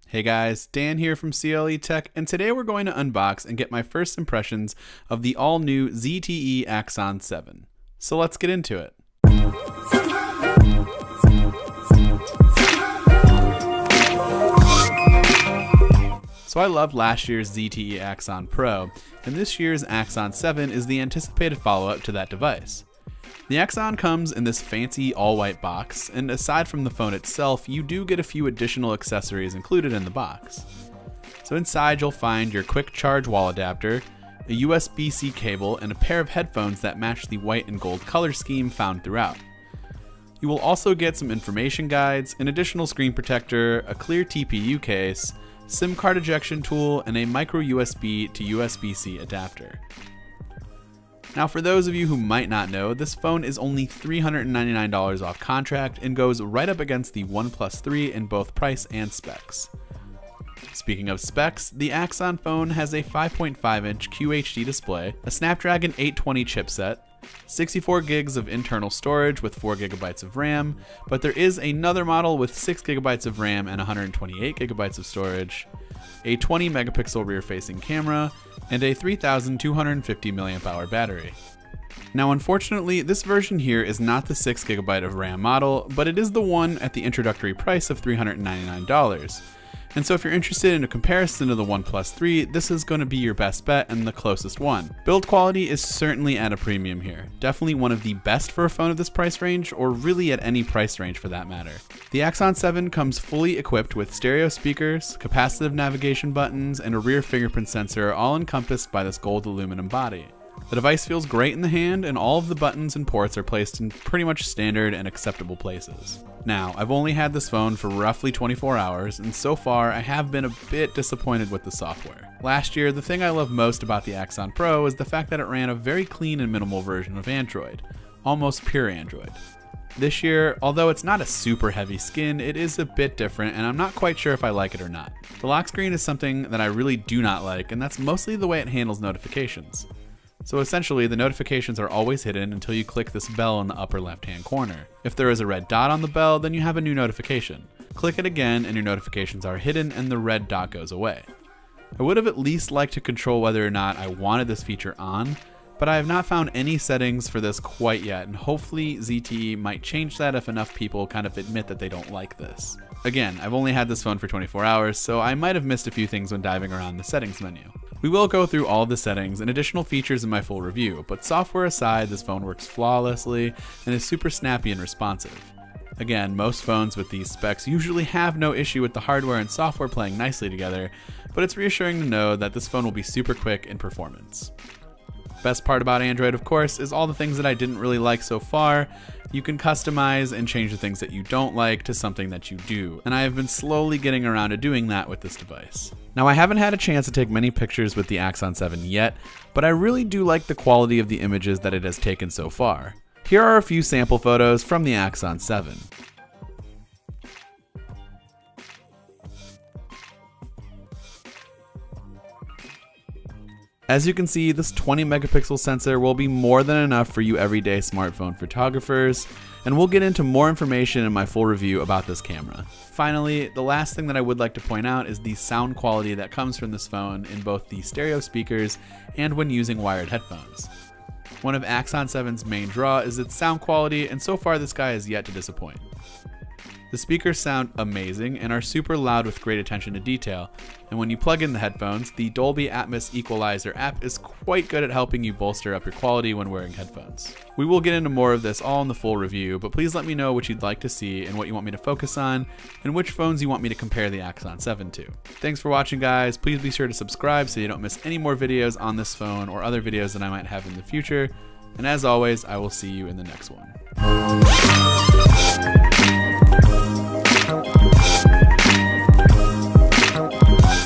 Hey guys, Dan here from CLE Tech, and today we're going to unbox and get my first impressions of the all-new ZTE Axon 7. So let's get into it. So I loved last year's ZTE Axon Pro, and this year's Axon 7 is the anticipated follow-up to that device. The Axon comes in this fancy all-white box, and aside from the phone itself, you do get a few additional accessories included in the box. So inside you'll find your quick charge wall adapter, a USB-C cable, and a pair of headphones that match the white and gold color scheme found throughout. You will also get some information guides, an additional screen protector, a clear TPU case, SIM card ejection tool, and a micro USB to USB-C adapter. Now for those of you who might not know, this phone is only $399 off contract and goes right up against the OnePlus 3 in both price and specs. Speaking of specs, the Axon phone has a 5.5-inch QHD display, a Snapdragon 820 chipset, 64 gigs of internal storage with 4 gigabytes of RAM, but there is another model with 6 gigabytes of RAM and 128 gigabytes of storage, a 20 megapixel rear-facing camera, and a 3250 mAh battery. Now unfortunately, this version here is not the 6 GB of RAM model, but it is the one at the introductory price of $399. And so if you're interested in a comparison to the OnePlus 3, this is going to be your best bet and the closest one. Build quality is certainly at a premium here. Definitely one of the best for a phone of this price range, or really at any price range for that matter. The Axon 7 comes fully equipped with stereo speakers, capacitive navigation buttons, and a rear fingerprint sensor, all encompassed by this gold aluminum body. The device feels great in the hand, and all of the buttons and ports are placed in pretty much standard and acceptable places. Now, I've only had this phone for roughly 24 hours, and so far I have been a bit disappointed with the software. Last year, the thing I loved most about the Axon Pro is the fact that it ran a very clean and minimal version of Android, almost pure Android. This year, although it's not a super heavy skin, it is a bit different, and I'm not quite sure if I like it or not. The lock screen is something that I really do not like, and that's mostly the way it handles notifications. So essentially, the notifications are always hidden until you click this bell in the upper left-hand corner. If there is a red dot on the bell, then you have a new notification. Click it again and your notifications are hidden and the red dot goes away. I would have at least liked to control whether or not I wanted this feature on, but I have not found any settings for this quite yet, and hopefully ZTE might change that if enough people kind of admit that they don't like this. Again, I've only had this phone for 24 hours, so I might have missed a few things when diving around the settings menu. We will go through all of the settings and additional features in my full review, but software aside, this phone works flawlessly and is super snappy and responsive. Again, most phones with these specs usually have no issue with the hardware and software playing nicely together, but it's reassuring to know that this phone will be super quick in performance. Best part about Android, of course, is all the things that I didn't really like so far. You can customize and change the things that you don't like to something that you do, and I have been slowly getting around to doing that with this device. Now, I haven't had a chance to take many pictures with the Axon 7 yet, but I really do like the quality of the images that it has taken so far. Here are a few sample photos from the Axon 7. As you can see, this 20 megapixel sensor will be more than enough for you everyday smartphone photographers, and we'll get into more information in my full review about this camera. Finally, the last thing that I would like to point out is the sound quality that comes from this phone in both the stereo speakers and when using wired headphones. One of Axon 7's main draw is its sound quality, and so far this guy has yet to disappoint. The speakers sound amazing and are super loud with great attention to detail, and when you plug in the headphones, the Dolby Atmos Equalizer app is quite good at helping you bolster up your quality when wearing headphones. We will get into more of this all in the full review, but please let me know what you'd like to see and what you want me to focus on, and which phones you want me to compare the Axon 7 to. Thanks for watching, guys. Please be sure to subscribe so you don't miss any more videos on this phone or other videos that I might have in the future, and as always, I will see you in the next one.